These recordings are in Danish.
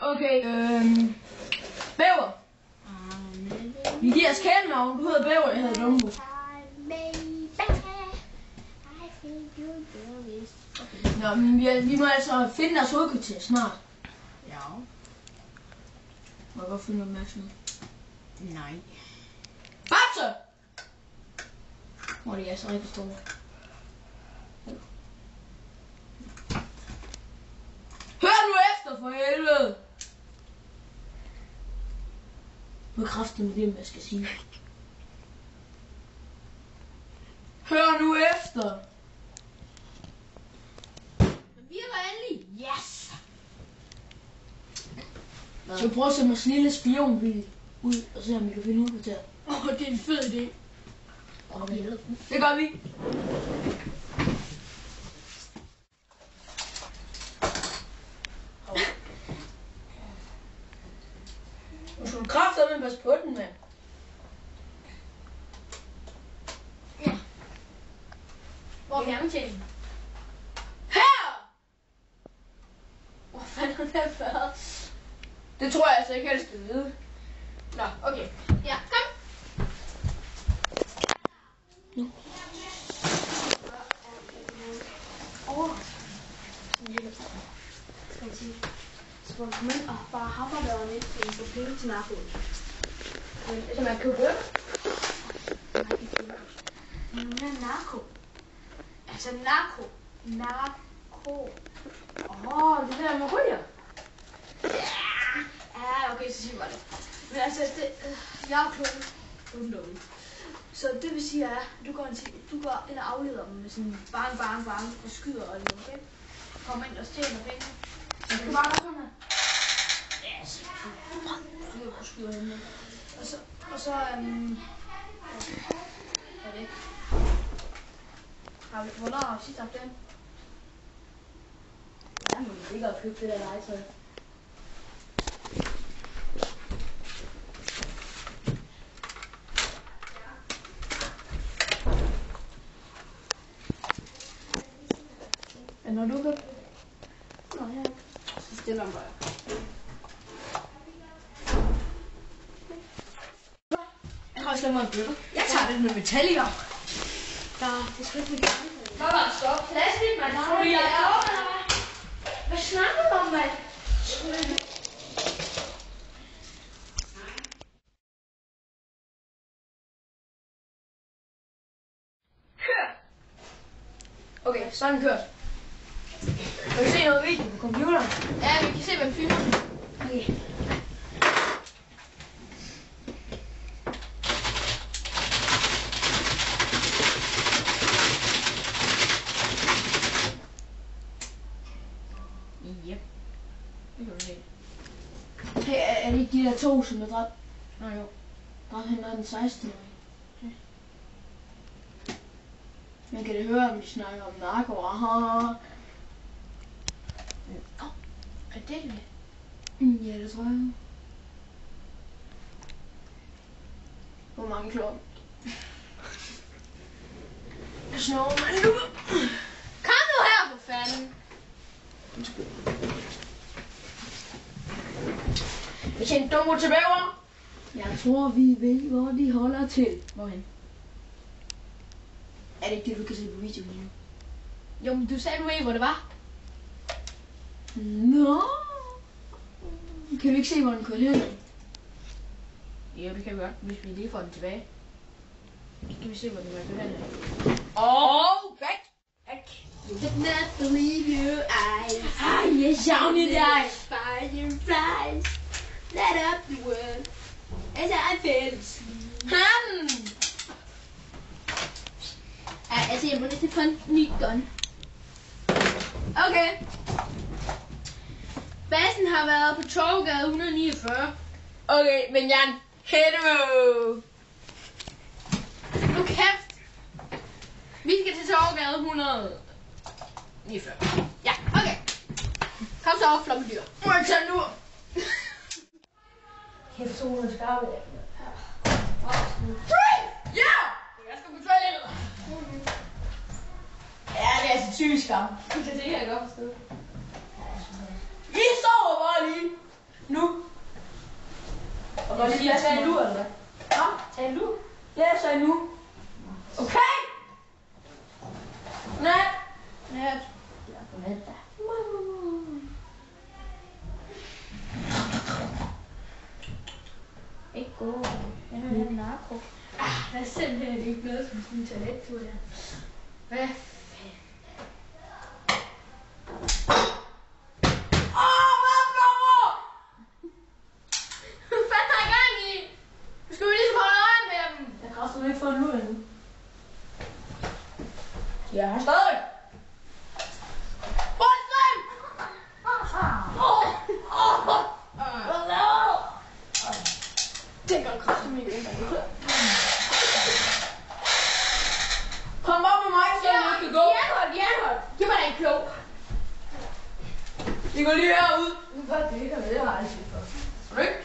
Okay, Bæver. Vi giver os kælenavn. Du hedder Bæver, jeg hedder Dumbo. Nå, men vi må altså finde deres hovedkvarter snart. Ja. Må jeg godt finde opmærksomhed? Nej. Babse! Hvor de er så rigtig store. Hør nu efter, for helvede! Bekræftet med det, hvad jeg skal sige. Hør nu efter! Virker endelig? Yes! Skal vi prøve at sætte vores lille spionbil ud og se, om vi kan finde hovedkvarteret? Det er en fed idé. Okay, det gør vi. Nu skal du kraftedeme passe på den, mand. Ja. Hvor er fjernbetjeningen? Her! Hvor fanden er det før? Det tror jeg altså ikke, at jeg skal vide. Nå, okay. Ja, kom. Nu. Så må du komme ind og bare hammerladeren ind, så du får penge til narkoen. Så man kan gøre. Hvad er narko? Altså narko. Narko. Det der med ryger. Ja, okay, så siger jeg det. Men altså, jeg er kloden. Så det vil sige, at du går ind og afleder dem med sådan bang og skyder og lidt, okay? Kommer ind og stjæler penge. Så du bare gøre sådan her. Ja, så du skyder hende. Og så er det. Hvornår har du sidst haft den? Ja, men det er ikke at købe det der legetøj. Når du går. Nå, ja. Så stiller man bare. Jeg har også lavet mig en bøtter. Jeg tager det med metal i. Det skal ikke være. Der var stop. Plastik, man. Hvad snakker du om, mand? Kør! Okay, så er den kørt. Kan vi se noget video på computeren? Ja, vi kan se, hvem filmer den. Okay. Yep. Det kan du se. Hey, er det ikke de der to, som er dræbt? Nå jo. Dræbt hende den 16-årige. Man kan det høre, om de snakker om narko. Er det det? Ja, det tror jeg. Hvor mange klokker? Snor man nu. Kom nu her, for fanden. Vi tjener Dumbo til Bæver. Jeg tror, vi ved, hvor de holder til. Hvorhen? Er det ikke det, du kan se på videoen lige nu? Jo, men du sagde, du ved, hvor det var. Nå. Kan vi ikke se, hvor den kører hen? Ja, det kan vi godt, hvis vi lige får den tilbage. Så kan vi se, hvor den kører hen. Back. You could not believe your eyes. Yes, Johnny die. Fireflies light up the world as I fell asleep. Altså, jeg må næsten få en ny gun. Okay. Bassen har været på Torvegade 149. Okay, men Jan, hello. Nu kæft. Vi skal til Torvegade 149. Ja, okay. Kom så op, flokkedyr. Må jeg tage nu? Kæft, solen er skarp. Ja! Jeg skal på toilettet. Ja, det er altså typisk skam. Det kan jeg godt forstå. I sover bare lige. Nu. Og må lige tage en lur, eller hvad? Ja. Tag en lur. Ja, jeg sagde nu. Okay. Nat. Nat. Ja, godnat da. Ikke gå. Jeg vil have en narko. Der er simpelthen ikke noget som sådan en toilettur der. Hvad fanden? Hvad blommer? Hvad fanden har I gang i? Du skal jo ligesom holde øje med dem. Jeg kan også ikke få en lur endnu. Jeg har stadig. Bundstrøm! Det gør kraftigt mig igen. Kom op med mig, så jeg kan gå. Jernhold. Giv mig da en klog. Vi går lige herud. Hvad er det, der har aldrig set for? Skal du ikke?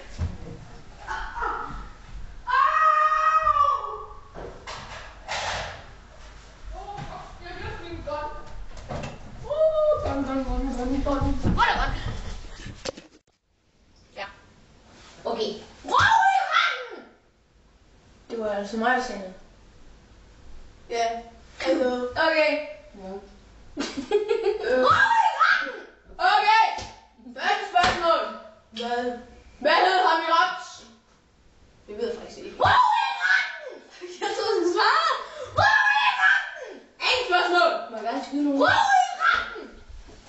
Ja. Okay. Røv i randen! Det var altså mig, der sagde det. Ja. Hallo. Okay. Røv i randen! Okay. Første spørgsmål. Hvad hed ham i Raps? Det ved jeg faktisk ikke. Røv i randen! Jeg troede, den svarede. Røv i randen! Ingen spørgsmål. Må jeg gerne skyde nogen? Røv i randen!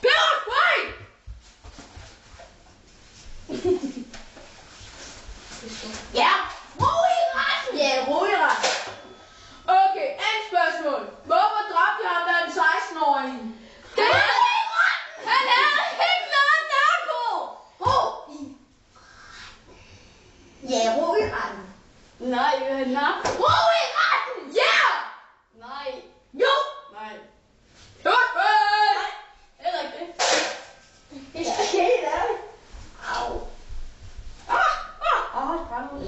Peber spray! Ja, ro i retten! Ja, ro i retten. Okay, andet spørgsmål. Hvorfor dræbte han den 16-årige? Det er ro i retten! Han havde ikke noget narko! Ro i retten. Ja, ro i retten. Nej, jeg vil have narko. Ro i retten! Ja! Nej. Jo! Nej. Peber spray! Heller ikke det. Det er helt ærligt. Au.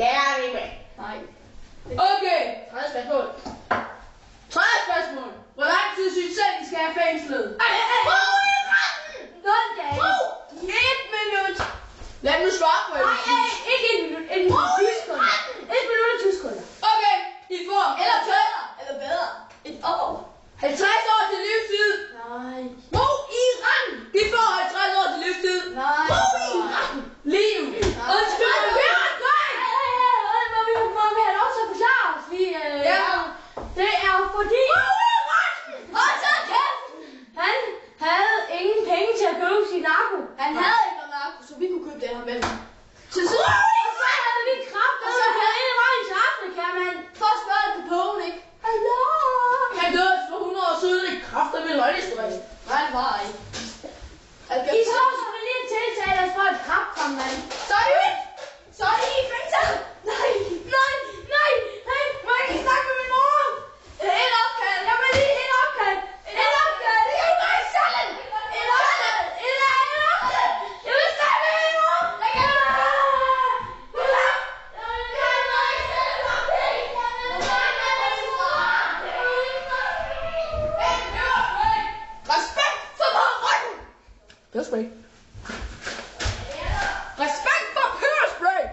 Lær det med. Nej. Okay, tredje spørgsmål. Tredje spørgsmål. Hvor lang tid synes selv, I skal have fængslet? Ro i retten! 0 dage. 1 minut. Lad mig svare på Nej, ikke 1 minut. 1 minut. 20 sekunder. 1 minut og 20 sekunder. Okay, I får Eller bedre. Eller bedre. 1 år. 50 år til livstid. Nej. Ro i retten. De får 50 år til livstid. Nej. Ro i retten. Liv. Undskyld, men det var godt. Må vi have lov til at forklare os? Ja. Det er fordi... Ro i retten. Og så kæft! Han havde ingen penge til at købe sin narko. Han havde ikke noget narko, så vi kunne købe det her med. Så havde vi kraft, og så havde hele vejen til Afrika, men for at spørge på Pogen, ikke? Hallo? Han døde for 100 år siden i kraft af min løgnhistorie. Nej, det var ikke. I så selvfølgelig lige tiltale os for et kraftramt, mand. Så er det ud. Så er det i fængsel. Nej. Må jeg ikke snakke med min mor? Et opkald. Jeg vil lige et opkald. Et opkald. Det kan du gøre i cellen. Et opkald. Et opkald. Jeg vil snakke med min mor. Jeg kan Respekt for ryggen. Peberspray. Respekt for peberspray.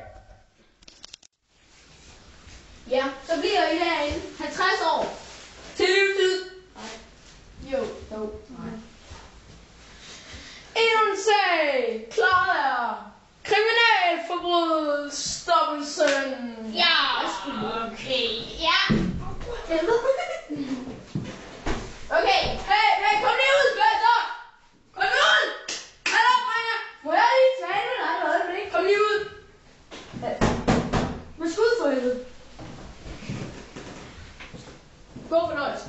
Ja, så bliver I derinde 50 år. Til livstid. Jo. Endnu en sag. Klaret er kriminalforbrydelsen. Ja, okay. Ja. Okay, hey, kom lige ud, Spencer! Kom lige ud! Hallo, drenge! Må jeg lige tale med dig et øjeblik? Kom lige ud! Med skud for helvede. God fornøjelse.